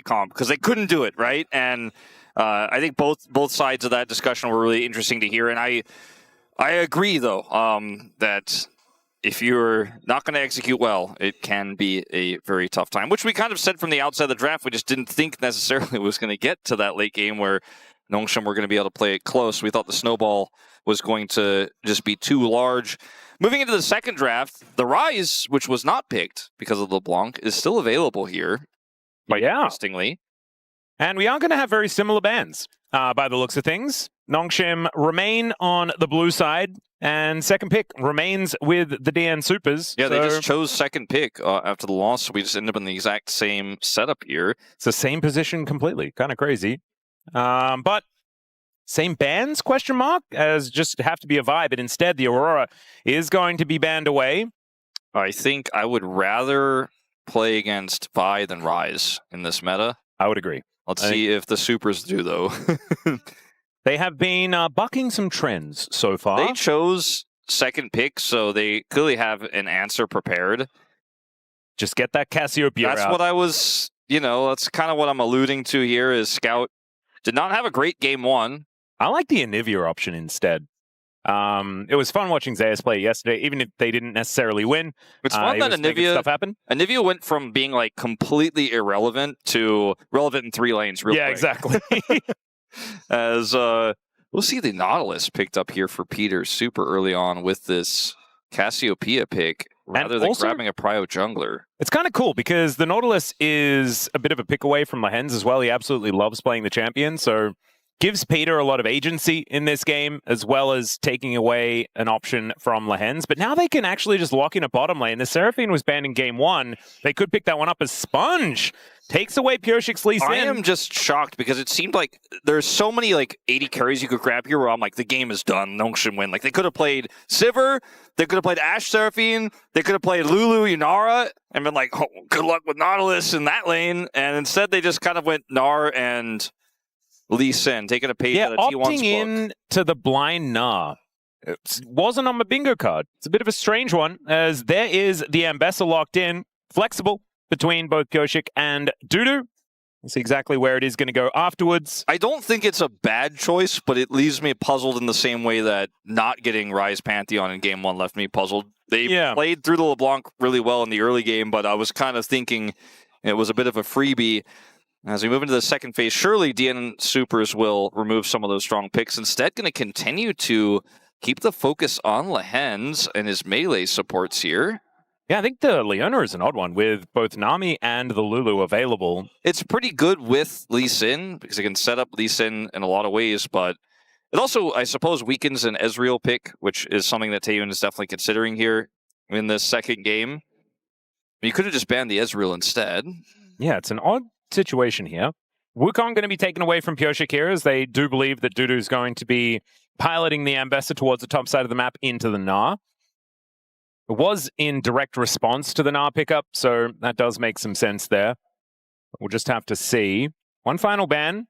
comp because they couldn't do it, right? And I think both sides of that discussion were really interesting to hear. And I agree, though, that if you're not going to execute well, it can be a very tough time, which we kind of said from the outset of the draft. We just didn't think necessarily was going to get to that late game where Nocturne were going to be able to play it close. We thought the snowball was going to just be too large. Moving into the second draft, the Ryze, which was not picked because of LeBlanc, is still available here. But yeah. Interestingly. And we are going to have very similar bans by the looks of things. Nongshim remain on the blue side, and second pick remains with the DN SOOPers. Yeah, they just chose second pick after the loss, so we just ended up in the exact same setup here. It's the same position completely. Kind of crazy. But same bans, question mark, as just have to be a vibe, but instead the Aurora is going to be banned away. I think I would rather play against Vi than Ryze in this meta. I would agree. Let's see if the Soopers do, though. They have been bucking some trends so far. They chose second pick, so they clearly have an answer prepared. Just get that Cassiopeia That's out. what I was, that's kind of what I'm alluding to here is Scout did not have a great game one. I like the Anivia option instead. It was fun watching Zayas play yesterday, even if they didn't necessarily win. It's fun that stuff happen. Anivia went from being like completely irrelevant to relevant in 3 lanes. Real quick. Exactly. As we'll see the Nautilus picked up here for Peter super early on with this Cassiopeia pick rather than grabbing a prio jungler. It's kind of cool because the Nautilus is a bit of a pick away from Lehends as well. He absolutely loves playing the champion, so gives Peter a lot of agency in this game, as well as taking away an option from Lehends. But now they can actually just lock in a bottom lane. The Seraphine was banned in game 1. They could pick that one up as Sponge. Takes away Pyosik's Lee Sin. I am just shocked because it seemed like there's so many like 80 carries you could grab here where I'm like, the game is done. No one should win. Like they could have played Sivir, they could have played Ashe Seraphine, they could have played Lulu, Yunara, and been like, oh, good luck with Nautilus in that lane. And instead they just kind of went Gnar and Lee Sin, taking a page out of T1's book. Opting in to the blind Gnar. It wasn't on my bingo card. It's a bit of a strange one, as there is the Ambessa locked in, flexible between both Pyosik and DuDu. We'll see exactly where it is going to go afterwards. I don't think it's a bad choice, but it leaves me puzzled in the same way that not getting Ryze Pantheon in game 1 left me puzzled. They played through the LeBlanc really well in the early game, but I was kind of thinking it was a bit of a freebie. As we move into the second phase, surely DN SOOPers will remove some of those strong picks. Instead, going to continue to keep the focus on Lehends and his melee supports here. Yeah, I think the Leona is an odd one with both Nami and the Lulu available. It's pretty good with Lee Sin because it can set up Lee Sin in a lot of ways, but it also, I suppose, weakens an Ezreal pick, which is something that Taeyoon is definitely considering here in this second game. You could have just banned the Ezreal instead. Yeah, it's an odd situation here. Wukong going to be taken away from Pyosik here, as they do believe that DuDu is going to be piloting the Ambessa towards the top side of the map into the Gnar. It was in direct response to the Gnar pickup, so that does make some sense there. We'll just have to see. One final ban.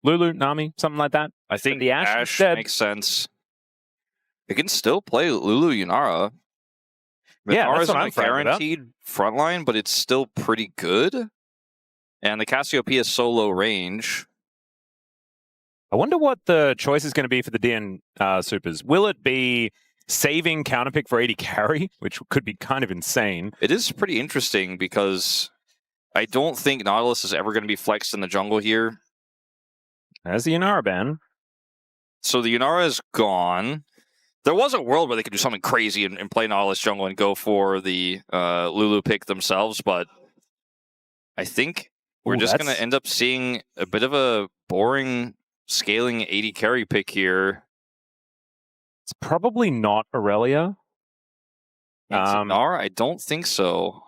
Lulu, Nami, something like that. I think the Ashe makes sense. They can still play Lulu Yunara. Yunara's not guaranteed frontline, but it's still pretty good. And the Cassiopeia is so low range. I wonder what the choice is going to be for the DN SOOPers. Will it be saving counterpick for AD carry, which could be kind of insane? It is pretty interesting because I don't think Nautilus is ever going to be flexed in the jungle here. As the Yunara ban. So the Yunara is gone. There was a world where they could do something crazy and play Nautilus jungle and go for the Lulu pick themselves, but I think we're just going to end up seeing a bit of a boring scaling AD carry pick here. It's probably not Aurelia. Gnar? I don't think so.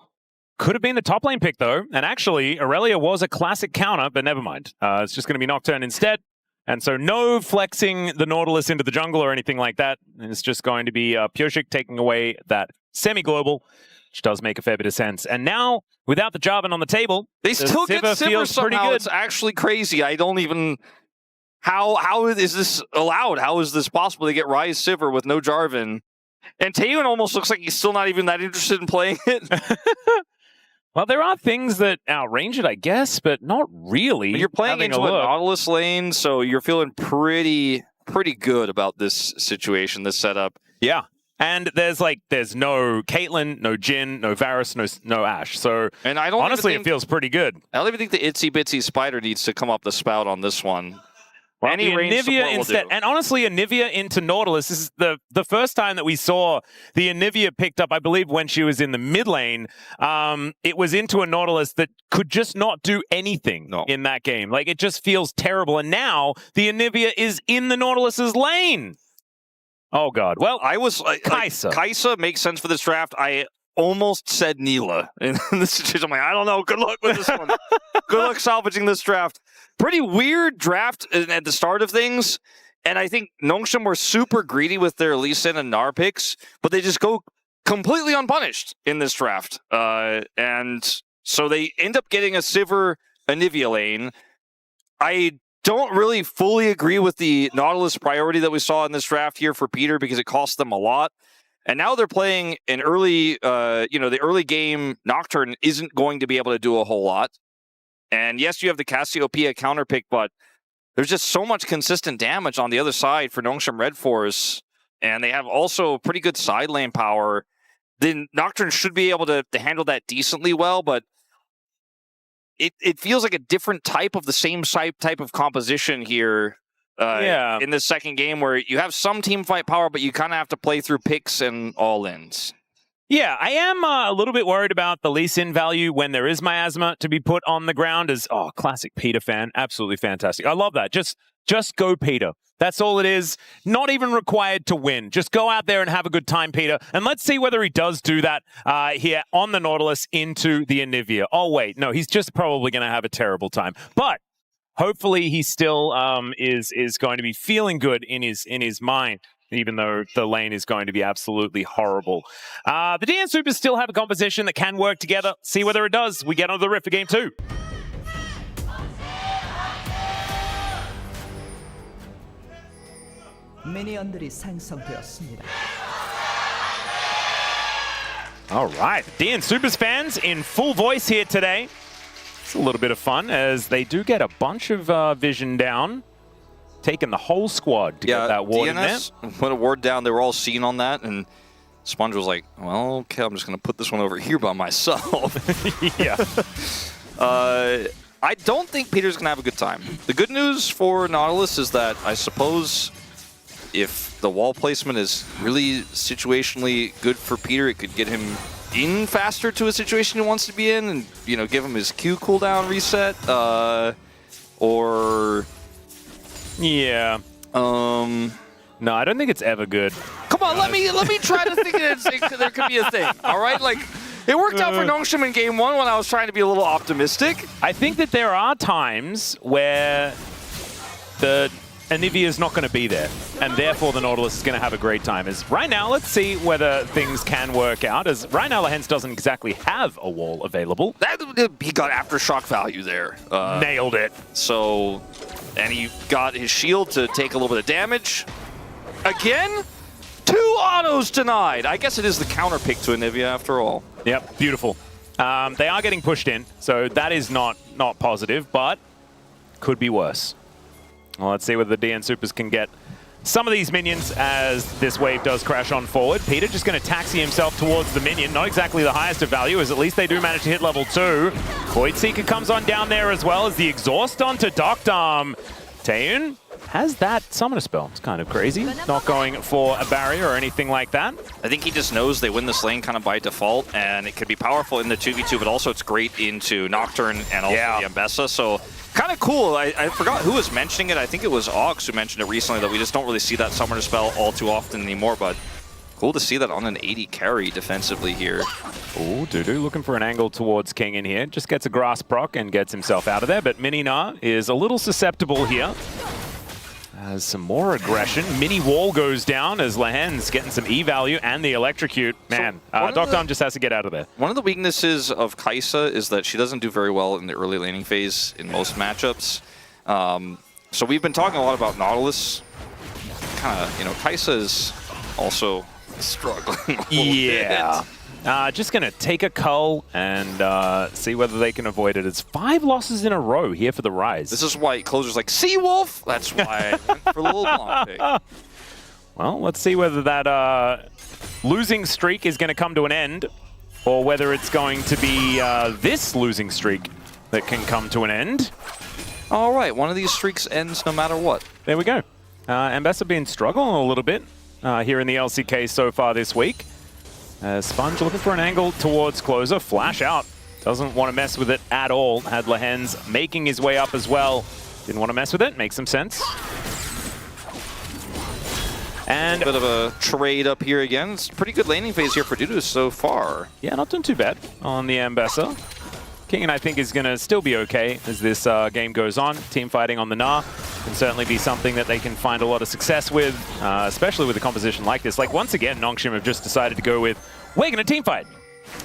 Could have been the top lane pick, though. And actually, Aurelia was a classic counter, but never mind. It's just going to be Nocturne instead. And so no flexing the Nautilus into the jungle or anything like that. It's just going to be Pyosik taking away that semi-global, which does make a fair bit of sense. And now, without the Jarvan on the table, they still get Sivir somehow. It's actually crazy. I don't even... How is this allowed? How is this possible to get Ryze Sivir with no Jarvan? And Taeyoon almost looks like he's still not even that interested in playing it. Well, there are things that outrange it, I guess, but not really. You're playing into a Nautilus lane, so you're feeling pretty good about this situation, this setup. Yeah. And there's no Caitlyn, no Jhin, no Varus, no Ashe. So and I don't honestly, it feels pretty good. I don't even think the itsy bitsy spider needs to come up the spout on this one. Well, any Anivia instead, and honestly, Anivia into Nautilus. This is the first time that we saw the Anivia picked up. I believe when she was in the mid lane, it was into a Nautilus that could just not do anything in that game. Like it just feels terrible. And now the Anivia is in the Nautilus's lane. Oh God! Well, I was Kai'Sa. Kai'Sa makes sense for this draft. I almost said Neela in this situation. I'm like, I don't know. Good luck with this one. Good luck salvaging this draft. Pretty weird draft at the start of things. And I think Nocturne were super greedy with their Lee Sin and Gnar picks, but they just go completely unpunished in this draft. And so they end up getting a Sivir Anivia lane. I don't really fully agree with the Nautilus priority that we saw in this draft here for Peter because it cost them a lot. And now they're playing an early, the early game Nocturne isn't going to be able to do a whole lot. And yes, you have the Cassiopeia counter pick, but there's just so much consistent damage on the other side for Nocturne RedForce. And they have also pretty good side lane power. Then Nocturne should be able to handle that decently well, but it feels like a different type of the same type of composition here. In the second game where you have some team fight power, but you kind of have to play through picks and all-ins. Yeah, I am a little bit worried about the Lee Sin value when there is miasma to be put on the ground as, classic Peter fan. Absolutely fantastic. I love that. Just go, Peter. That's all it is. Not even required to win. Just go out there and have a good time, Peter. And let's see whether he does do that here on the Nautilus into the Anivia. Oh, wait. No, he's just probably going to have a terrible time. But hopefully he still is going to be feeling good in his mind, even though the lane is going to be absolutely horrible. The DN Soopers still have a composition that can work together. See whether it does. We get on to the Rift for Game 2. 미니언들이 생성되었습니다. All right, DN Soopers fans in full voice here today. It's a little bit of fun as they do get a bunch of vision down, taking the whole squad to get that ward DNS in there. Put a ward down. They were all seen on that, and Sponge was like, well, okay, I'm just going to put this one over here by myself. Yeah. I don't think Peter's going to have a good time. The good news for Nautilus is that I suppose if the wall placement is really situationally good for Peter, it could get him in faster to a situation he wants to be in and, give him his Q cooldown reset. Yeah. No, I don't think it's ever good. Come on, let me try to think there could be a thing. All right, it worked out for Nocturne in game 1 when I was trying to be a little optimistic. I think that there are times where the Anivia is not going to be there, and therefore the Nautilus is going to have a great time. As right now, let's see whether things can work out. As right now, Lehends doesn't exactly have a wall available. He got aftershock value there. Nailed it. So, and he got his shield to take a little bit of damage. Again, 2 autos denied. I guess it is the counter pick to Anivia after all. Yep, beautiful. They are getting pushed in, so that is not positive, but could be worse. Well, let's see whether the DN Soopers can get some of these minions as this wave does crash on forward. Peter just going to taxi himself towards the minion. Not exactly the highest of value, as at least they do manage to hit level 2. Void Seeker comes on down there as well as the exhaust onto deokdam. Taeyoon has that summoner spell. It's kind of crazy. Not going for a barrier or anything like that. I think he just knows they win this lane kind of by default, and it could be powerful in the 2v2, but also it's great into Nocturne and also the Ambessa. So kind of cool. I forgot who was mentioning it. I think it was Ox who mentioned it recently, that we just don't really see that summoner spell all too often anymore, but cool to see that on an AD carry defensively here. Oh, DuDu looking for an angle towards Kingen here. Just gets a grass proc and gets himself out of there, but Mini Gnar is a little susceptible here. Has some more aggression. Mini wall goes down as Lehends getting some E value and the electrocute. Man, deokdam just has to get out of there. One of the weaknesses of Kai'Sa is that she doesn't do very well in the early laning phase in most matchups. So we've been talking a lot about Nautilus. Kind of, Kai'Sa is also struggling a little bit. just going to take a cull and see whether they can avoid it. It's 5 losses in a row here for the Ryze. This is why Clozer's like, Seawolf! That's why I went for a little long pick. Well, let's see whether that losing streak is going to come to an end, or whether it's going to be this losing streak that can come to an end. All right, one of these streaks ends no matter what. There we go. Ambessa been struggling a little bit here in the LCK so far this week. Sponge looking for an angle towards Clozer. Flash out. Doesn't want to mess with it at all. Had Lehends making his way up as well. Didn't want to mess with it. Makes some sense. And a bit of a trade up here again. It's a pretty good laning phase here for DuDu so far. Yeah, not doing too bad on the Ambessa. Kingen, I think, is going to still be okay as this game goes on. Team fighting on the Gnar can certainly be something that they can find a lot of success with, especially with a composition like this. Like, once again, Nocturne have just decided to go with, we're going to team fight.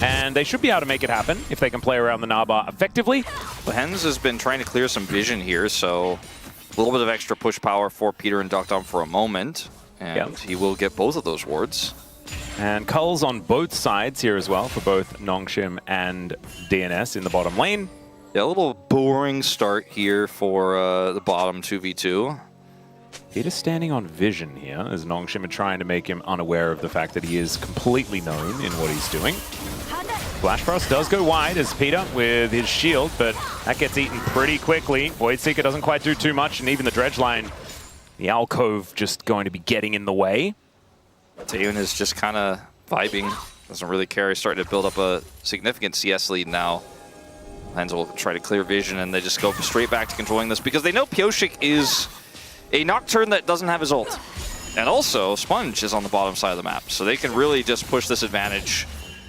And they should be able to make it happen if they can play around the Gnar bar effectively. Lehends has been trying to clear some vision here, so a little bit of extra push power for Peter and deokdam for a moment. And he will get both of those wards. And culls on both sides here as well for both Nongshim and DNS in the bottom lane. Yeah, a little boring start here for the bottom 2v2. Peter standing on vision here as Nongshim are trying to make him unaware of the fact that he is completely known in what he's doing. Flash Frost does go wide as Peter with his shield, but that gets eaten pretty quickly. Voidseeker doesn't quite do too much, and even the dredge line, the alcove just going to be getting in the way. Taeyoon is just kind of vibing, doesn't really care. He's starting to build up a significant CS lead now. Lehends will try to clear vision, and they just go straight back to controlling this because they know Pyosik is a Nocturne that doesn't have his ult. And also, Sponge is on the bottom side of the map, so they can really just push this advantage.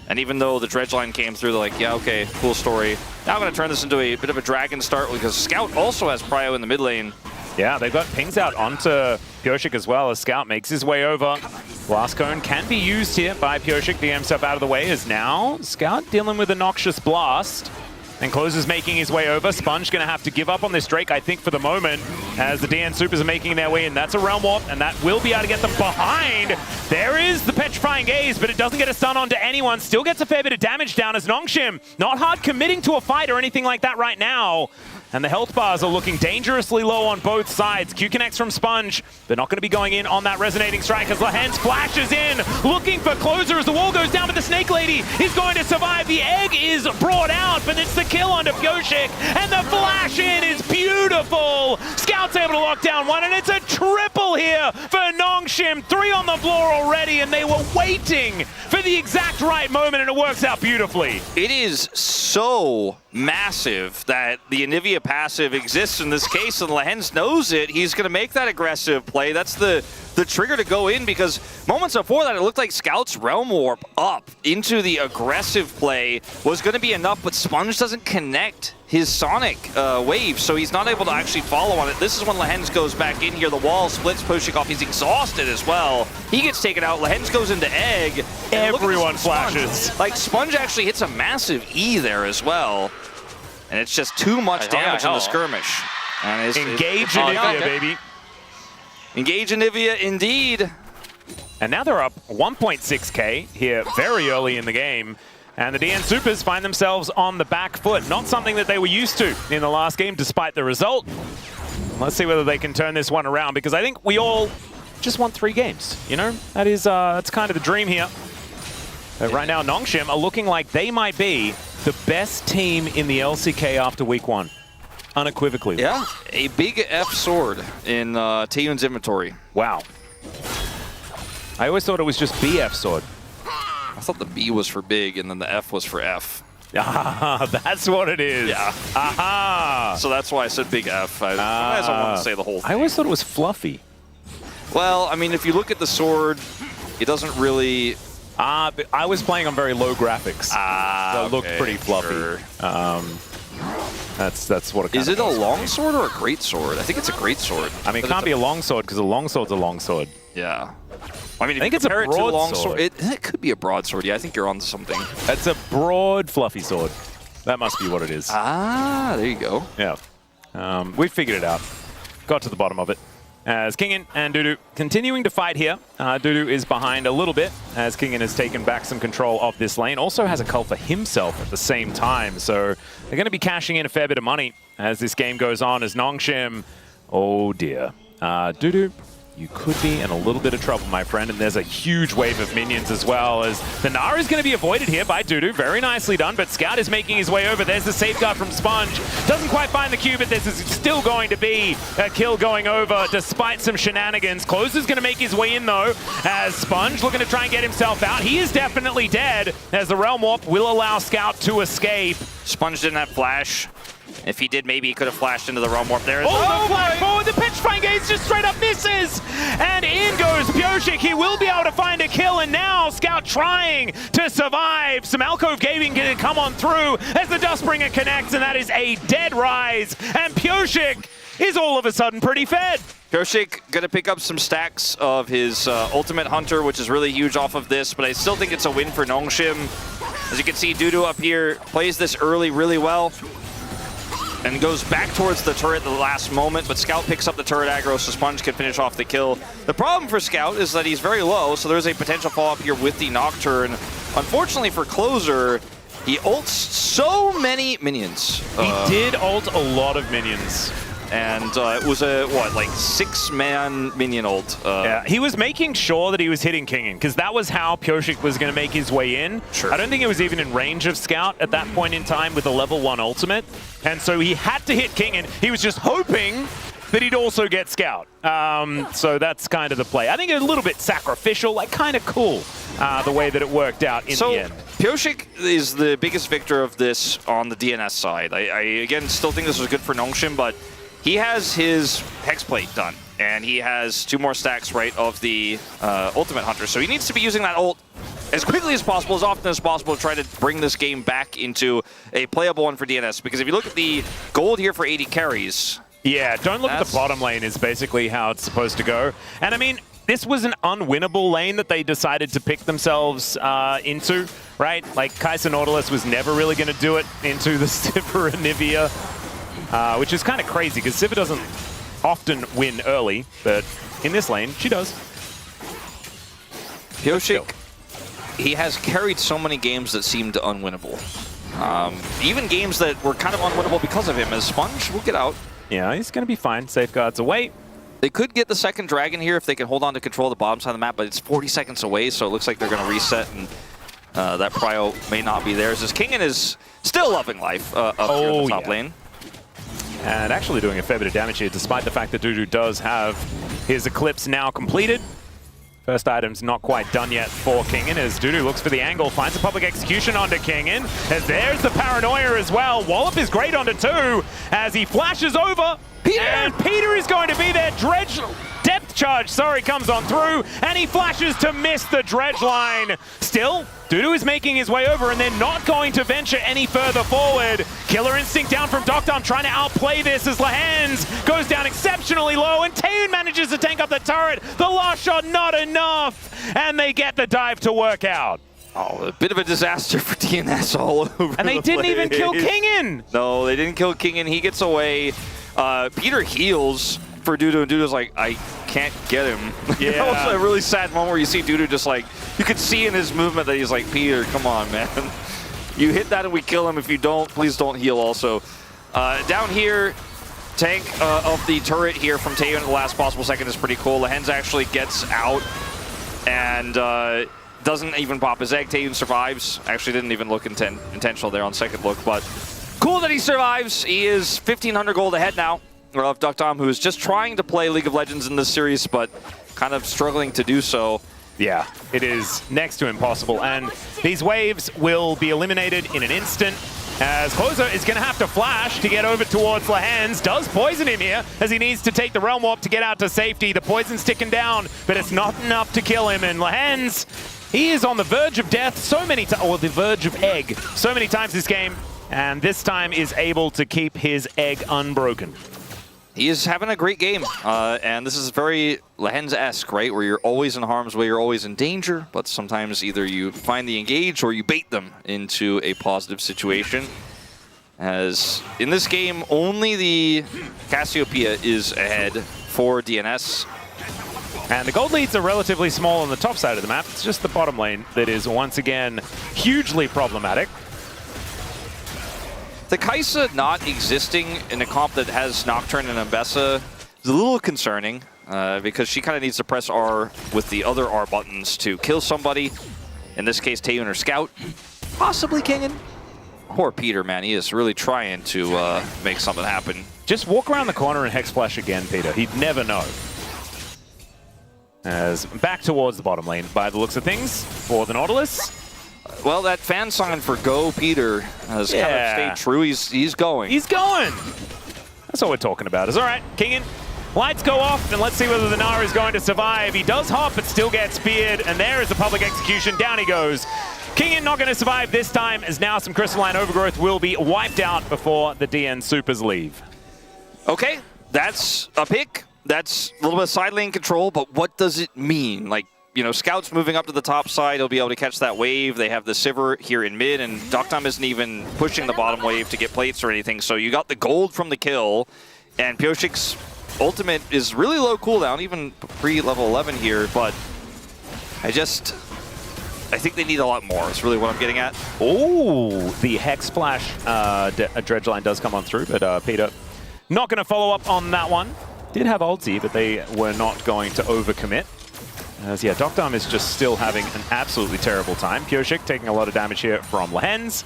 And even though the dredge line came through, they're like, yeah, okay, cool story. Now I'm going to turn this into a bit of a dragon start because Scout also has Prio in the mid lane. Yeah, they've got pings out onto Pyosik as well as Scout makes his way over. Blast Cone can be used here by Pyosik. DM himself out of the way as now Scout dealing with a Noxious Blast. And Clozer's making his way over. Sponge going to have to give up on this Drake, I think, for the moment, as the DN SOOPers are making their way in. That's a Realm Warp, and that will be able to get them behind. There is the Petrifying Gaze, but it doesn't get a stun onto anyone. Still gets a fair bit of damage down as Nongshim not hard committing to a fight or anything like that right now. And the health bars are looking dangerously low on both sides. Q connects from Sponge. They're not going to be going in on that resonating strike as Lehends flashes in, looking for Clozer as the wall goes down, but the Snake Lady is going to survive. The egg is brought out, but it's the kill onto Pyosik, and the flash in is beautiful. Scout's able to lock down one, and it's a triple here for Nongshim. 3 on the floor already, and they were waiting for the exact right moment, and it works out beautifully. It is so massive that the Anivia passive exists in this case, and Lehends knows it. He's going to make that aggressive play. That's the trigger to go in, because moments before that, it looked like Scout's Realm Warp up into the aggressive play was going to be enough, but Sponge doesn't connect his Sonic wave, so he's not able to actually follow on it. This is when Lehends goes back in here. The wall splits Pyosik off. He's exhausted as well. He gets taken out. Lehends goes into Egg. Everyone flashes. Like, Sponge actually hits a massive E there as well. And it's just too much damage in the skirmish. And Engage Anivia, baby. Engage Anivia, indeed. And now they're up 1.6k here very early in the game. And the DN SOOPers find themselves on the back foot. Not something that they were used to in the last game, despite the result. Let's see whether they can turn this one around, because I think we all just want 3 games, you know? That's kind of the dream here. But right now, Nongshim are looking like they might be the best team in the LCK after week 1. Unequivocally. Yeah, a big F sword in Taeyoon's inventory. Wow. I always thought it was just BF sword. I thought the B was for big and then the F was for F. Ah, that's what it is. Yeah. Aha! So that's why I said big F. I don't want to say the whole thing. I always thought it was fluffy. Well, I mean, if you look at the sword, it doesn't really... I was playing on very low graphics. So it looked pretty fluffy. Sure. That's what it kind Is it a long sword or a great sword? I think it's a great sword. I mean, it can't be a long sword because a long sword's a long sword. Yeah. I mean, I think it's a broadsword. It could be a broadsword. Yeah, I think you're onto something. It's a broad, fluffy sword. That must be what it is. Ah, there you go. Yeah. We figured it out. Got to the bottom of it. as Kingen and DuDu continuing to fight here. DuDu is behind a little bit as Kingen has taken back some control of this lane. Also has a cull for himself at the same time, so they're going to be cashing in a fair bit of money as this game goes on as Nongshim. Oh dear. DuDu, you could be in a little bit of trouble, my friend, and there's a huge wave of minions as well as the Gnar is going to be avoided here by DuDu. Very nicely done, but Scout is making his way over. There's the safeguard from Sponge. Doesn't quite find the Q, but this is still going to be a kill going over despite some shenanigans. Clozer's going to make his way in, though, as Sponge looking to try and get himself out. He is definitely dead, as the Realm Warp will allow Scout to escape. Sponge didn't have flash. If he did, maybe he could have flashed into the Realm Warp there. Oh, the flash forward, the Petrifying Gaze just straight up misses! And in goes Pyosik. He will be able to find a kill, and now Scout trying to survive. Some Alcove Gaming going to come on through as the Dustbringer connects, and that is a dead Ryze. And Pyosik is all of a sudden pretty fed. Pyosik going to pick up some stacks of his Ultimate Hunter, which is really huge off of this, but I still think it's a win for Nongshim. As you can see, DuDu up here plays this early really well and goes back towards the turret at the last moment, but Scout picks up the turret aggro so Sponge can finish off the kill. The problem for Scout is that he's very low, so there's a potential fall-up here with the Nocturne. Unfortunately for Clozer, he ults so many minions. He did ult a lot of minions. And it was a, what, like 6-man minion ult. Yeah, he was making sure that he was hitting Kingen, because that was how Pyosik was going to make his way in. Sure. I don't think it was even in range of Scout at that point in time with a level 1 ultimate. And so he had to hit Kingen. He was just hoping that he'd also get Scout. So that's kind of the play. I think a little bit sacrificial, like kind of cool, the way that it worked out in the end. Pyosik is the biggest victor of this on the DNS side. I again, still think this was good for Nongshim, but he has his Hexplate done, and he has 2 more stacks, right, of the Ultimate Hunter. So he needs to be using that ult as quickly as possible, as often as possible, to try to bring this game back into a playable one for DNS. Because if you look at the gold here for AD carries... Yeah, don't look at the bottom lane is basically how it's supposed to go. And I mean, this was an unwinnable lane that they decided to pick themselves into, right? Like, Kai'Sa Nautilus was never really going to do it into the Sivir Anivia. Which is kind of crazy, because Sivir doesn't often win early, but in this lane, she does. Pyosik, he has carried so many games that seemed unwinnable. Even games that were kind of unwinnable because of him, as Sponge will get out. Yeah, he's going to be fine. Safeguards away. They could get the second dragon here if they can hold on to control of the bottom side of the map, but it's 40 seconds away, so it looks like they're going to reset, and that prio may not be theirs. As Kingen is still loving life up here in the top lane. And actually doing a fair bit of damage here, despite the fact that DuDu does have his Eclipse now completed. First item's not quite done yet for Kingen, as DuDu looks for the angle, finds a public execution onto Kingen, as there's the Paranoia as well. Wallop is great onto 2, as he flashes over, and Peter is going to be there. Dredge, depth charge, sorry, comes on through, and he flashes to miss the Dredge line. Still, DuDu is making his way over, and they're not going to venture any further forward. Killer Instinct down from deokdam, trying to outplay this as Lehends goes down exceptionally low, and Taeyoon manages to tank up the turret. The last shot, not enough, and they get the dive to work out. Oh, a bit of a disaster for DNS all over. And they didn't even kill Kingen. No, they didn't kill Kingen. He gets away. Peter heals for DuDu, and DuDu's like, I can't get him. Yeah. That was a really sad moment where you see DuDu just like, you could see in his movement that he's like, Peter, come on, man. You hit that and we kill him. If you don't, please don't heal also. Down here, tank of the turret here from Taeyoon at the last possible second is pretty cool. Lehends actually gets out and doesn't even pop his egg. Taeyoon survives. Actually didn't even look intentional there on second look, but cool that he survives. He is 1,500 gold ahead now of deokdam, who is just trying to play League of Legends in this series, but kind of struggling to do so. Yeah, it is next to impossible, and these waves will be eliminated in an instant, as Clozer is going to have to flash to get over towards Lehends. Does poison him here, as he needs to take the Realm Warp to get out to safety. The poison's ticking down, but it's not enough to kill him, and Lehends, he is on the verge of death so many times, or the verge of egg, so many times this game, and this time is able to keep his egg unbroken. He is having a great game, and this is very Lehends-esque, right? Where you're always in harm's way, you're always in danger, but sometimes either you find the engage or you bait them into a positive situation. As in this game, only the Cassiopeia is ahead for DNS. And the gold leads are relatively small on the top side of the map. It's just the bottom lane that is once again hugely problematic. The Kai'Sa not existing in a comp that has Nocturne and Ambessa is a little concerning because she kind of needs to press R with the other R buttons to kill somebody. In this case, Taeyoon or Scout, possibly Kingen. Poor Peter, man, he is really trying to make something happen. Just walk around the corner and Hex Flash again, Peter. He'd never know. As back towards the bottom lane by the looks of things for the Nautilus. Well, that fan sign for Go Peter has kind of stayed true. He's going. He's going. That's what we're talking about. It's all right, Kingen. Lights go off, and let's see whether the Gnar is going to survive. He does hop, but still gets speared, and there is the public execution. Down he goes. Kingen not going to survive this time, as now some crystalline overgrowth will be wiped out before the DN Soopers leave. Okay, that's a pick. That's a little bit of side lane control, but what does it mean? Like, you know, Scout's moving up to the top side. He'll be able to catch that wave. They have the Sivir here in mid, and deokdam isn't even pushing the bottom wave to get plates or anything. So you got the gold from the kill, and Pyosik's ultimate is really low cooldown, even pre-level 11 here, but I think they need a lot more. That's really what I'm getting at. Oh, the Hex Splash dredge line does come on through, but Peter not going to follow up on that one. Did have ulti, but they were not going to overcommit. As yeah, deokdam is just still having an absolutely terrible time. Pyosik taking a lot of damage here from Lehends,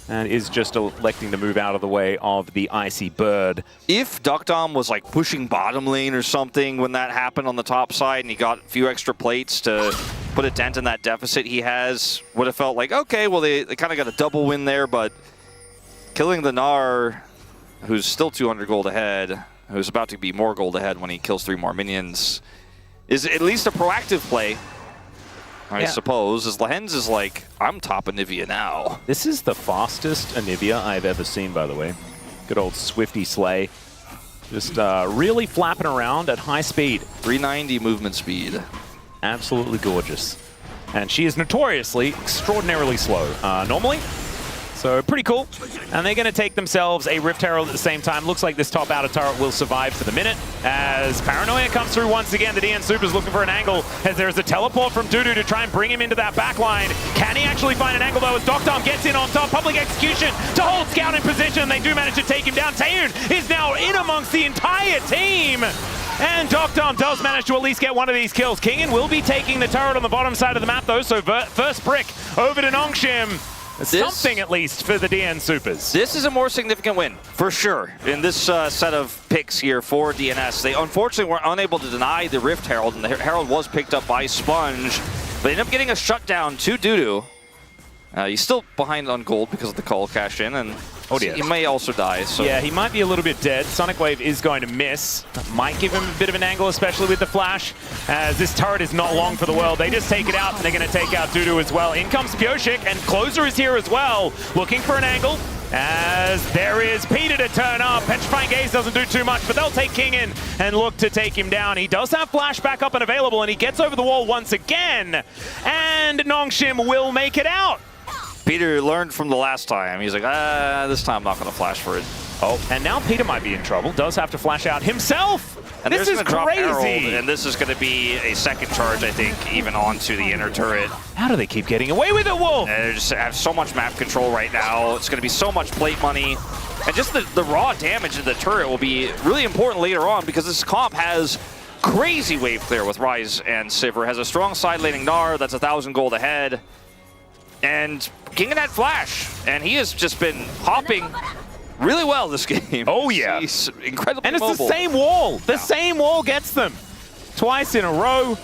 and is just electing to move out of the way of the Icy Bird. If deokdam was like pushing bottom lane or something when that happened on the top side and he got a few extra plates to put a dent in that deficit he has, would have felt like, okay, well, they kind of got a double win there, but killing the Gnar, who's still 200 gold ahead, who's about to be more gold ahead when he kills 3 more minions, is at least a proactive play, I suppose, as Lehends is like, I'm top Anivia now. This is the fastest Anivia I've ever seen, by the way. Good old Swifty Slay. Just really flapping around at high speed. 390 movement speed. Absolutely gorgeous. And she is notoriously extraordinarily slow normally. So pretty cool. And they're going to take themselves a Rift Herald at the same time. Looks like this top outer turret will survive for the minute. As Paranoia comes through once again, the DN Soopers looking for an angle as there is a teleport from DuDu to try and bring him into that back line. Can he actually find an angle though as deokdam gets in on top? Public execution to hold Scout in position. They do manage to take him down. Taeyoon is now in amongst the entire team. And deokdam does manage to at least get one of these kills. Kingen will be taking the turret on the bottom side of the map though, so first brick over to Nongshim. Something at least for the DN Soopers. This is a more significant win, for sure, in this set of picks here for DNS. They unfortunately were unable to deny the Rift Herald, and the Herald was picked up by Sponge, but they end up getting a shutdown to DuDu. He's still behind on gold because of the call cash in, and he may also die. So. Yeah, he might be a little bit dead. Sonic Wave is going to miss. Might give him a bit of an angle, especially with the flash, as this turret is not long for the world. They just take it out, and they're going to take out DuDu as well. In comes Pyosik, and Clozer is here as well, looking for an angle. As there is Peter to turn up. Petrifying Gaze doesn't do too much, but they'll take Kingen and look to take him down. He does have flash back up and available, and he gets over the wall once again. And Nongshim will make it out. Peter learned from the last time. He's like, this time I'm not going to flash for it. Oh, and now Peter might be in trouble. Does have to flash out himself. And this is crazy. Herald, and this is going to be a second charge, I think, even onto the inner turret. How do they keep getting away with it, Wolf? And they just have so much map control right now. It's going to be so much plate money. And just the raw damage of the turret will be really important later on because this comp has crazy wave clear with Ryze and Sivir. Has a strong side laning Gnar that's 1,000 gold ahead. And Kingen had flash, and he has just been hopping really well this game. Oh, yeah. He's incredibly And it's mobile. the same wall. The same wall gets them twice in a row.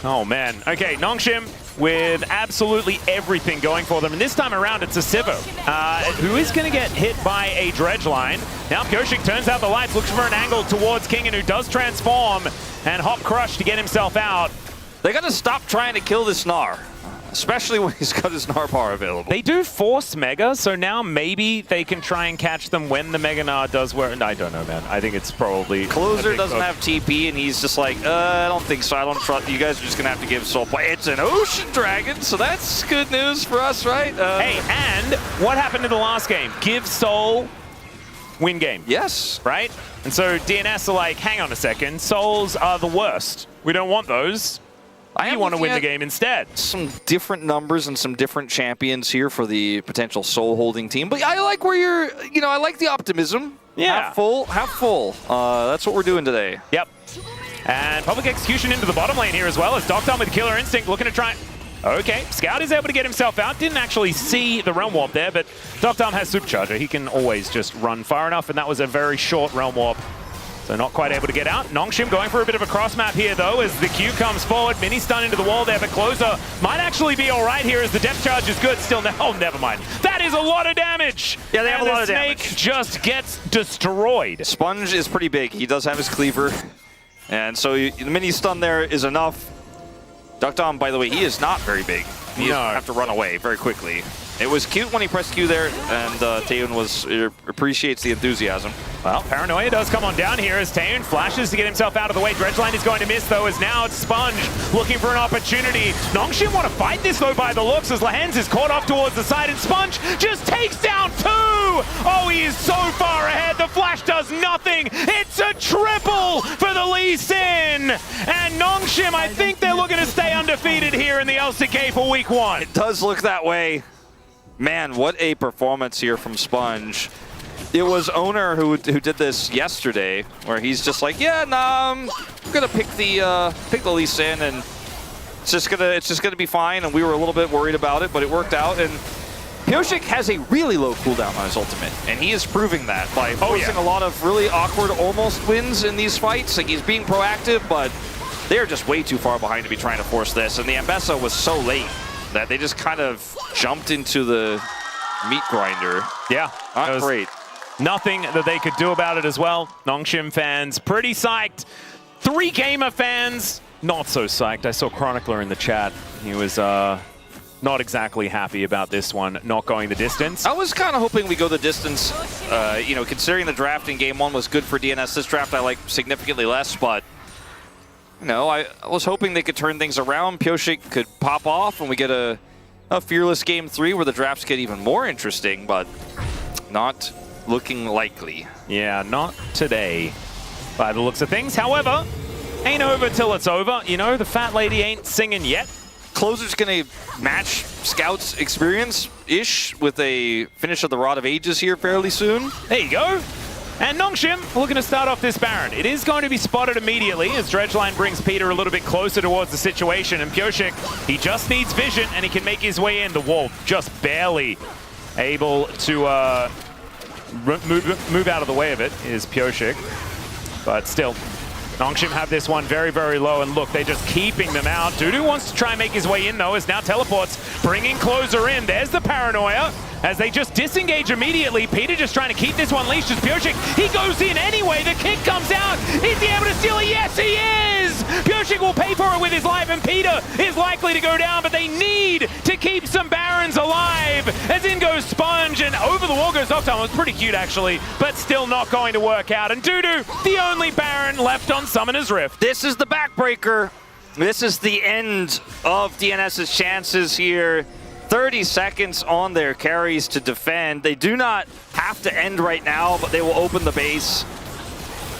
Oh, man. Okay, Nongshim with absolutely everything going for them. And this time around, it's a Sivir, who is going to get hit by a dredge line. Now Pyosik turns out the lights, looks for an angle towards Kingen, who does transform and hop crush to get himself out. They got to stop trying to kill this Gnar. especially when he's got his Gnar bar available. They do force Mega, so now maybe they can try and catch them when the Mega Gnar does work. I don't know, man. I think it's probably... Clozer doesn't have TP, and he's just like, I don't think so. I don't trust. You guys are just going to have to give Soul. But it's an Ocean Dragon, so that's good news for us, right? Hey, and what happened in the last game? Give Soul, win game. Yes. Right? And so DNS are like, hang on a second, Souls are the worst. We don't want those. I want to win the game instead. Some different numbers and some different champions here for the potential Soul holding team. But I like where you're, I like the optimism. Yeah. Half full, half full. That's what we're doing today. Yep. And public execution into the bottom lane here as well as deokdam with Killer Instinct looking to try. Okay, Scout is able to get himself out. Didn't actually see the Realm Warp there, but deokdam has Supercharger. He can always just run far enough, and that was a very short Realm Warp. So not quite able to get out. Nongshim going for a bit of a cross map here, though, as the Q comes forward. Mini stun into the wall there, but Clozer might actually be all right here as the depth charge is good still. Oh, never mind. That is a lot of damage. Yeah, they have a lot of damage. Snake just gets destroyed. Sponge is pretty big. He does have his cleaver. And so the mini stun there is enough. deokdam, by the way, he is not very big. He have to run away very quickly. It was cute when he pressed Q there, and Taeyoon appreciates the enthusiasm. Well, Paranoia does come on down here as Taeyoon flashes to get himself out of the way. Dredgeline is going to miss, though, as now it's Sponge looking for an opportunity. Nongshim want to fight this, though, by the looks, as Lehends is caught off towards the side, and Sponge just takes down 2! Oh, he is so far ahead. The flash does nothing. It's a triple for the Lee Sin. And Nongshim, I think they're looking to stay undefeated here in the LCK for week 1. It does look that way. Man, what a performance here from Sponge. It was Owner who did this yesterday, where he's just like, yeah, nah, I'm gonna pick the Lee Sin, and it's just gonna be fine. And we were a little bit worried about it, but it worked out. And Pyosik has a really low cooldown on his ultimate, and he is proving that by forcing a lot of really awkward almost wins in these fights. Like, he's being proactive, but they're just way too far behind to be trying to force this. And the Ambessa was so late that they just kind of jumped into the meat grinder. Yeah. Not great. Nothing that they could do about it as well. Nongshim fans pretty psyched. 3 Gamer fans not so psyched. I saw Chronicler in the chat. He was not exactly happy about this one not going the distance. I was kind of hoping we go the distance. Considering the draft in game 1 was good for DNS, this draft I like significantly less, but I was hoping they could turn things around. Pyosik could pop off and we get a fearless game 3 where the drafts get even more interesting, but not looking likely. Yeah, not today by the looks of things. However, ain't over till it's over. The fat lady ain't singing yet. Clozer's going to match Scout's experience-ish with a finish of the Rod of Ages here fairly soon. There you go. And Nongshim looking to start off this Baron. It is going to be spotted immediately as Dredgeline brings Peter a little bit closer towards the situation. And Pyosik, he just needs vision and he can make his way in. The wall just barely able to move out of the way of it is Pyosik. But still, Nongshim have this one very, very low. And look, they're just keeping them out. DuDu wants to try and make his way in, though, as now teleports, bringing Clozer in. There's the Paranoia. As they just disengage immediately. Peter just trying to keep this one leashed as Pyosik. He goes in anyway. The kick comes out. Is he able to steal it? Yes, he is! Pyosik will pay for it with his life, and Peter is likely to go down, but they need to keep some Barons alive. As in goes Sponge, and over the wall goes deokdam. It was pretty cute, actually, but still not going to work out. And DuDu, the only Baron left on Summoner's Rift. This is the backbreaker. This is the end of DNS's chances here. 30 seconds on their carries to defend. They do not have to end right now, but they will open the base.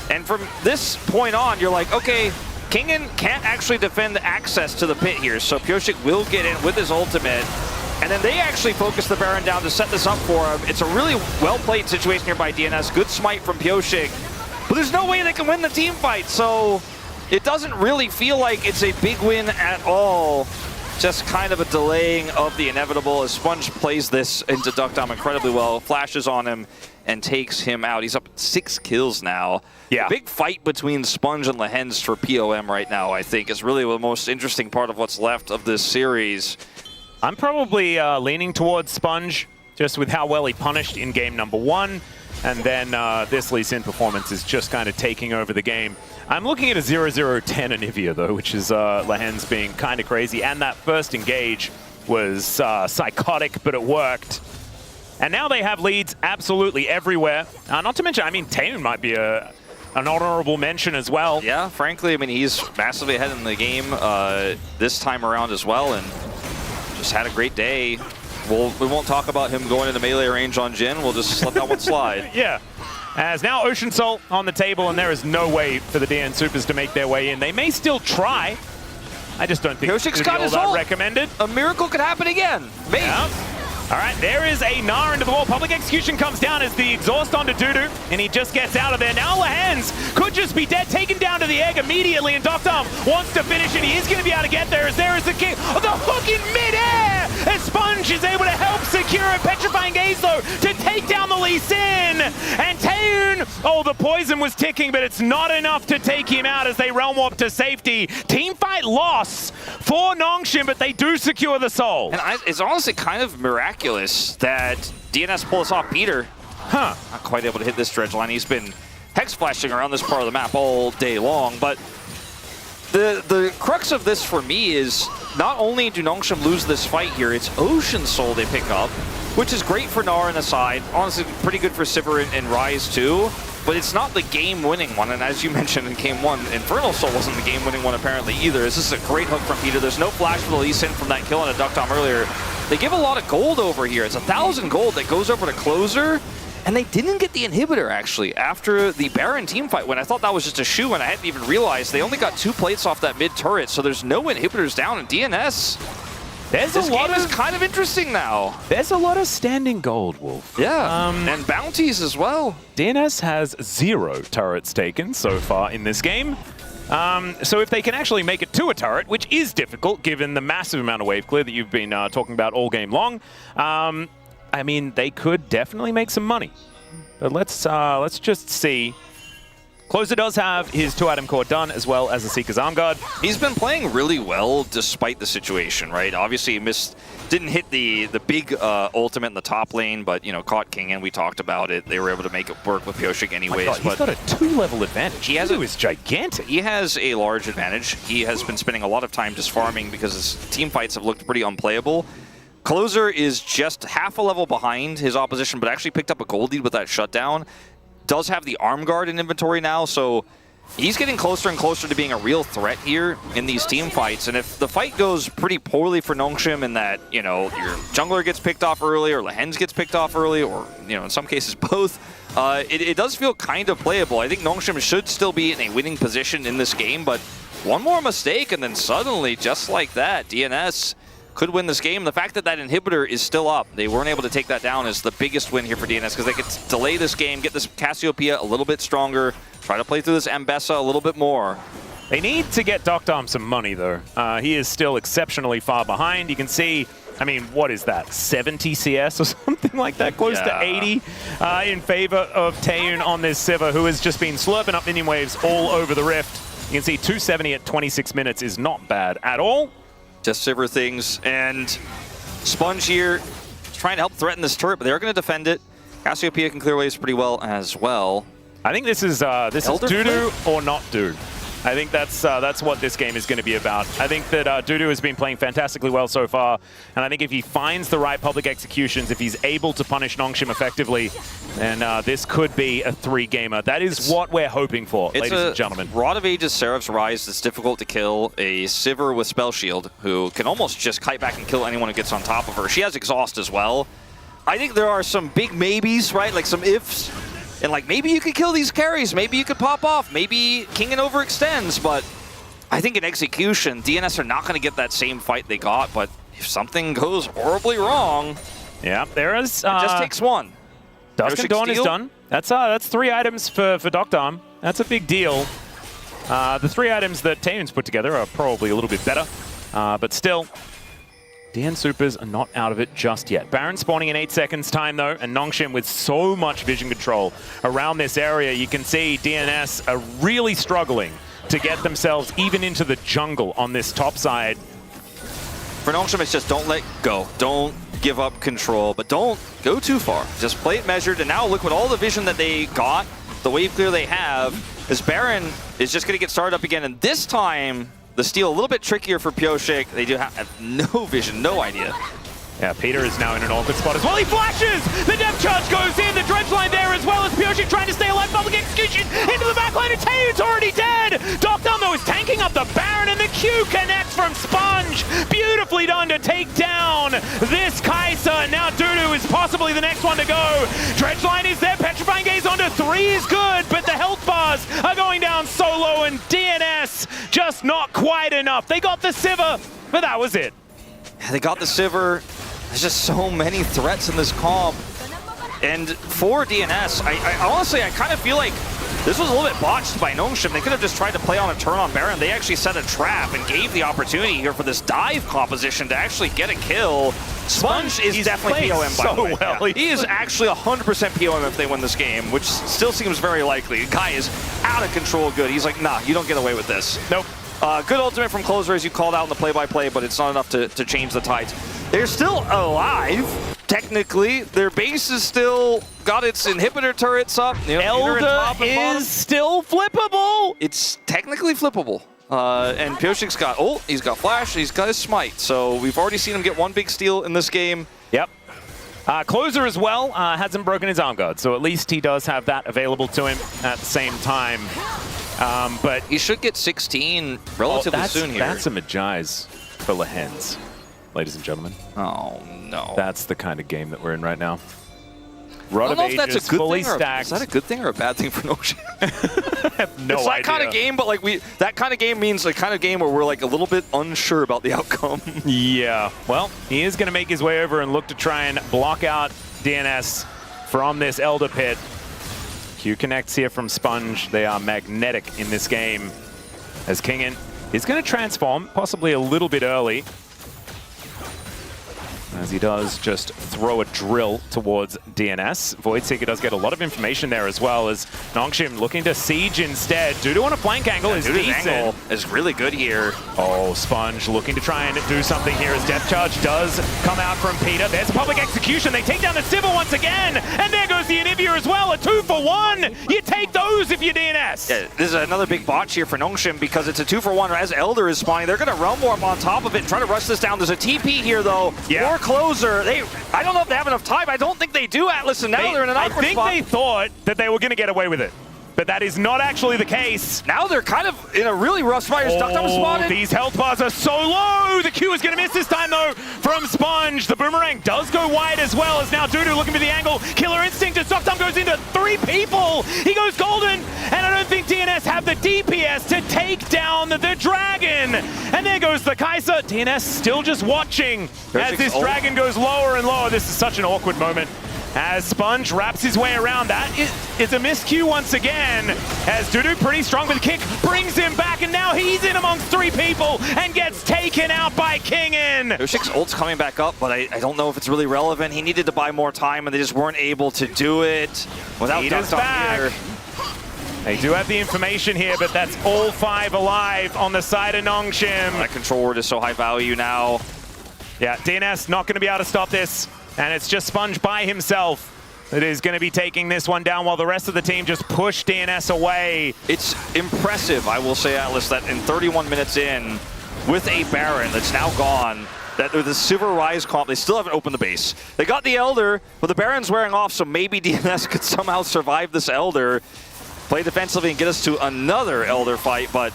And from this point on, you're like, okay, Kingen can't actually defend the access to the pit here, so Pyosik will get in with his ultimate. And then they actually focus the Baron down to set this up for him. It's a really well-played situation here by DNS. Good smite from Pyosik, but there's no way they can win the team fight, so it doesn't really feel like it's a big win at all. Just kind of a delaying of the inevitable as Sponge plays this into deokdam incredibly well, flashes on him, and takes him out. He's up 6 kills now. Yeah. The big fight between Sponge and Lehends for POM right now, I think, is really the most interesting part of what's left of this series. I'm probably leaning towards Sponge, just with how well he punished in game number 1. And then this Lee Sin performance is just kind of taking over the game. I'm looking at a 0-0-10 Anivia, though, which is Lehends being kind of crazy. And that first engage was psychotic, but it worked. And now they have leads absolutely everywhere. Not to mention, I mean, Taeyoon might be an honorable mention as well. Yeah, frankly, I mean, he's massively ahead in the game this time around as well, and just had a great day. We won't talk about him going into melee range on Jhin. We'll just let that one slide. Yeah. As now Ocean Salt on the table, and there is no way for the DN Soopers to make their way in. They may still try. I just don't think it's all that recommended. A miracle could happen again. Maybe. Yeah. All right, there is a Gnar into the wall. Public execution comes down as the exhaust onto DuDu, and he just gets out of there. Now Lehends could just be dead, taken down to the egg immediately, and deokdam wants to finish it. He is going to be able to get there as there is the kick. Oh, the hook in midair! And Sponge is able to help secure a petrifying gaze, though, to take down the Lee Sin. And Taeyoon, oh, the poison was ticking, but it's not enough to take him out as they realm warp to safety. Teamfight loss for Nongshim, but they do secure the soul. And it's honestly kind of miraculous that DNS pull us off. Peter, not quite able to hit this dredge line. He's been hex flashing around this part of the map all day long, but the crux of this for me is not only do Nongshim lose this fight here, it's Ocean Soul they pick up, which is great for Gnar on the side. Honestly, pretty good for Sivir and Ryze too, but it's not the game-winning one. And as you mentioned in Game 1, Infernal Soul wasn't the game-winning one apparently either. This is a great hook from Peter. There's no flash for the Lee Sin from that kill on a deokdam earlier. They give a lot of gold over here. It's 1,000 gold that goes over to Clozer. And they didn't get the inhibitor, actually, after the Baron teamfight, when I thought that was just a shoe, and I hadn't even realized they only got 2 plates off that mid-turret, so there's no inhibitors down in DNS. This game is kind of interesting now. There's a lot of standing gold, Wolf. Yeah, and bounties as well. DNS has 0 turrets taken so far in this game. So if they can actually make it to a turret, which is difficult given the massive amount of wave clear that you've been talking about all game long, I mean, they could definitely make some money. But let's just see. Clozer does have his 2-item core done, as well as the Seeker's Arm Guard. He's been playing really well despite the situation, right? Obviously, he didn't hit the big ultimate in the top lane, but, you know, caught Kingen. We talked about it. They were able to make it work with Pyosik anyways. He's got a 2-level advantage. DuDu is gigantic. He has a large advantage. He has been spending a lot of time just farming because his team fights have looked pretty unplayable. Clozer is just half a level behind his opposition, but actually picked up a gold lead with that shutdown. Does have the Arm Guard in inventory now, so he's getting closer and closer to being a real threat here in these team fights. And if the fight goes pretty poorly for Nongshim in that, you know, your jungler gets picked off early or Lehends gets picked off early, or, you know, in some cases both, it does feel kind of playable. I think Nongshim should still be in a winning position in this game, but one more mistake and then suddenly, just like that, DNS could win this game. The fact that that inhibitor is still up, they weren't able to take that down, is the biggest win here for DNS, because they could delay this game, get this Cassiopeia a little bit stronger, try to play through this Ambessa a little bit more. They need to get deokdam some money, though. He is still exceptionally far behind. You can see, I mean, what is that, 70 CS or something like that? Close to 80 in favor of Taeyoon on this Sivir, who has just been slurping up minion waves all over the Rift. You can see 270 at 26 minutes is not bad at all. Just Sivir things, and Sponge here trying to help threaten this turret, but they're going to defend it. Cassiopeia can clear waves pretty well as well. I think this is DuDu or not DuDu. I think that's what this game is going to be about. I think that DuDu has been playing fantastically well so far, and I think if he finds the right public executions, if he's able to punish Nongshim effectively, then this could be a 3-gamer. That is what we're hoping for, ladies and gentlemen. Rod of Ages Seraph's Ryze that's difficult to kill, a Sivir with Spell Shield, who can almost just kite back and kill anyone who gets on top of her. She has Exhaust as well. I think there are some big maybes, right? Like some ifs. And like, maybe you could kill these carries, maybe you could pop off, maybe Kingen overextends, but I think in execution, DNS are not going to get that same fight they got, but if something goes horribly wrong, yeah, there is. It just takes one. Dusk and Dawn is done. That's 3 items for deokdam. That's a big deal. The 3 items that Taeyoon's put together are probably a little bit better, but still, DN Soopers are not out of it just yet. Baron spawning in 8 seconds time though, and Nongshim with so much vision control around this area. You can see DNS are really struggling to get themselves even into the jungle on this top side. For Nongshim, it's just don't let go. Don't give up control, but don't go too far. Just play it measured, and now look at all the vision that they got, the wave clear they have. This Baron is just going to get started up again, and this time, the steal a little bit trickier for Pyosik. They do have no vision, no idea. Yeah, Peter is now in an awkward spot as well. He flashes! The depth charge goes in, the dredge line there as well as Pyosik trying to stay alive. Public execution into the back line, and Taeyoon's already dead! deokdam though is tanking up the Baron, and the Q connects from Sponge. Beautifully done to take down this Kai'Sa. Now DuDu is possibly the next one to go. Dredge line is there, petrifying gaze onto 3 is good, but the health bars are going down so low, and DNS just not quite enough. They got the Sivir, but that was it. They got the Sivir. There's just so many threats in this comp. And for DNS, I honestly, I kind of feel like this was a little bit botched by Nocturne. They could have just tried to play on a turn on Baron. They actually set a trap and gave the opportunity here for this dive composition to actually get a kill. Sponge is definitely POM, by the way. Well. Yeah. He is actually 100% POM if they win this game, which still seems very likely. The guy is out of control good. He's like, nah, you don't get away with this. Nope. Good ultimate from Clozer, as you called out in the play-by-play, but it's not enough to change the tides. They're still alive, technically. Their base is still got its inhibitor turrets up. You know, Elder is still flippable. It's technically flippable. And Pyosik's got ult, he's got flash, he's got his smite. So we've already seen him get one big steal in this game. Yep. Clozer as well hasn't broken his arm guard, so at least he does have that available to him at the same time. But he should get 16 relatively soon here. That's a Magi's for Lehends, ladies and gentlemen. Oh, no. That's the kind of game that we're in right now. I don't know if that's a good fully thing or stacked. Is that a good thing or a bad thing for Nocturne? I have no it's that kind of game, but like that kind of game means the kind of game where we're like a little bit unsure about the outcome. Yeah. Well, he is going to make his way over and look to try and block out DNS from this Elder Pit. Q connects here from Sponge. They are magnetic in this game. As Kingen is going to transform, possibly a little bit early. As he does just throw a drill towards DNS. Voidseeker does get a lot of information there as well, as Nocturne looking to siege instead. DuDu on a flank angle is decent. Angle is really good here. Oh, Sponge looking to try and do something here as Death Charge does come out from Peter. There's a public execution. They take down the Sivir once again. And there goes the Anivia as well. A 2-for-1. You take those if you're DNS. Yeah, this is another big botch here for Nocturne because it's a 2-for-1 as Elder is spawning. They're going to realm warp on top of it and try to rush this down. There's a TP here though. Yeah. Or Clozer. I don't know if they have enough time. I don't think they do, Atlus, and now they're in an awkward spot. I think they thought that they were going to get away with it. But that is not actually the case. Now they're kind of in a really rough spot. deokdam spotted. These health bars are so low. The Q is going to miss this time, though, from Sponge. The boomerang does go wide as well, as now DuDu looking for the angle. Killer Instinct as deokdam goes into 3 people. He goes golden, and I don't think DNS have the DPS to take down the dragon. And there goes the Kai'Sa. DNS still just watching as this dragon goes lower and lower. This is such an awkward moment. As Sponge wraps his way around, that is a miscue once again. As DuDu, pretty strong with a kick, brings him back, and now he's in amongst 3 people and gets taken out by Kingen. Pyosik's ult's coming back up, but I don't know if it's really relevant. He needed to buy more time, and they just weren't able to do it without deokdam here. They do have the information here, but that's all 5 alive on the side of Nocturne. That control word is so high value now. Yeah, DNS not going to be able to stop this. And it's just Sponge by himself that is going to be taking this one down while the rest of the team just push DNS away. It's impressive, I will say, Atlus, that in 31 minutes in, with a Baron that's now gone, that with the Sivir Ryze comp, they still haven't opened the base. They got the Elder, but the Baron's wearing off, so maybe DNS could somehow survive this Elder, play defensively and get us to another Elder fight, but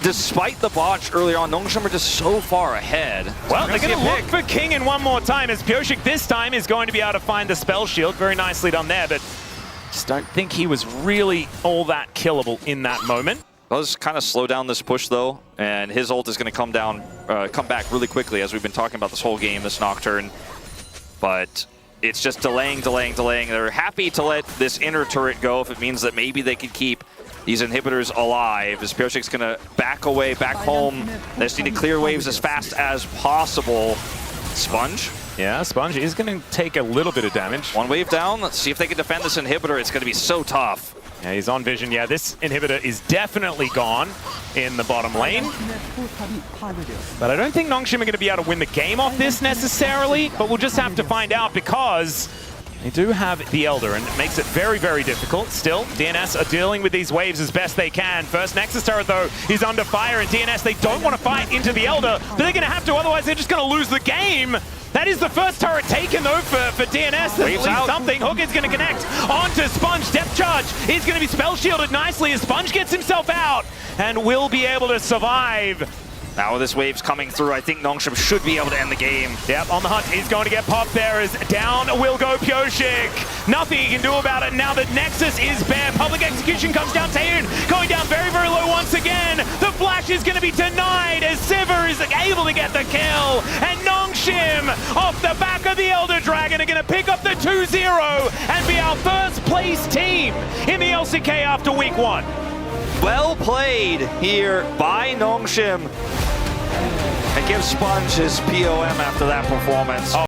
despite the botch earlier on, Nocturne are just so far ahead. Well, they're going to look for Kingen one more time, as Pyosik this time is going to be able to find the spell shield. Very nicely done there, but just don't think he was really all that killable in that moment. Does kind of slow down this push though, and his ult is going to come back really quickly, as we've been talking about this whole game, this Nocturne. But it's just delaying. They're happy to let this inner turret go if it means that maybe they could keep these inhibitors alive, as Pyosik's going to back away, back home. They just need to clear waves as fast as possible. Sponge? Yeah, Sponge is going to take a little bit of damage. 1 wave down. Let's see if they can defend this inhibitor. It's going to be so tough. Yeah, he's on vision. Yeah, this inhibitor is definitely gone in the bottom lane. But I don't think Nocturne are going to be able to win the game off this necessarily, but we'll just have to find out, because They do have the Elder, and it makes it very, very difficult. Still, DNS are dealing with these waves as best they can. First Nexus turret, though, is under fire, and DNS, they don't want to fight into the Elder, but they're going to have to, otherwise they're just going to lose the game. That is the first turret taken, though, for DNS. That's at least something. Hook is going to connect onto Sponge. Depth charge is going to be spell shielded nicely as Sponge gets himself out and will be able to survive. Now with this wave's coming through, I think Nongshim should be able to end the game. Yep, on the hunt. He's going to get popped there as down will go Pyosik. Nothing he can do about it now that Nexus is bare. Public execution comes down. Taeyoon going down very, very low once again. The flash is going to be denied as Sivir is able to get the kill. And Nongshim, off the back of the Elder Dragon, are going to pick up the 2-0 and be our first place team in the LCK after week 1. Well played here by Nongshim. And give Sponge his POM after that performance.